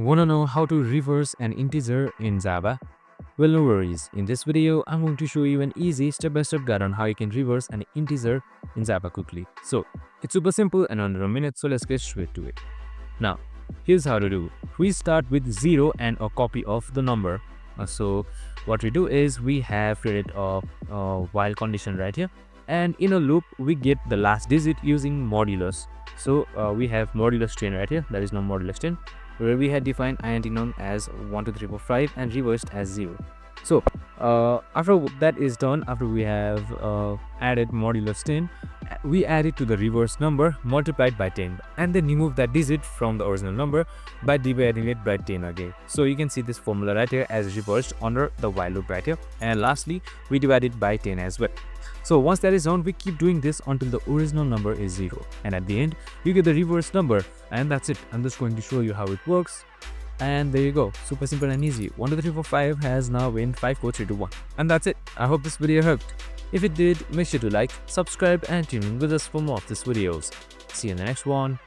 Wanna know how to reverse an integer in Java? Well, no worries. In this video, I'm going to show you an easy step-by-step guide on how you can reverse an integer in Java quickly. So, it's super simple and under a minute, so let's get straight to it. Now, here's how to do. We start with 0 and a copy of the number. So, what we do is we have created a while condition right here. And in a loop, we get the last digit using modulus. So, we have modulus 10 right here. That is now modulus 10, where we had defined int num as 1 2 3 4 5 and reversed as 0. So after that is done, after we have added modulus 10, we add it to the reverse number multiplied by 10 and then remove that digit from the original number by dividing it by 10 again. So you can see this formula right here as reversed under the while loop right here, and lastly we divide it by 10 as well. So once that is done, we keep doing this until the original number is 0, and at the end you get the reverse number, and that's it. I'm just going to show you how it works. And there you go, super simple and easy. 1 2 3 4 5 has now been 5 4 3 2 1, and that's it. I hope this video helped. If it did, make sure to like, subscribe and tune in with us for more of these videos. See you in the next one.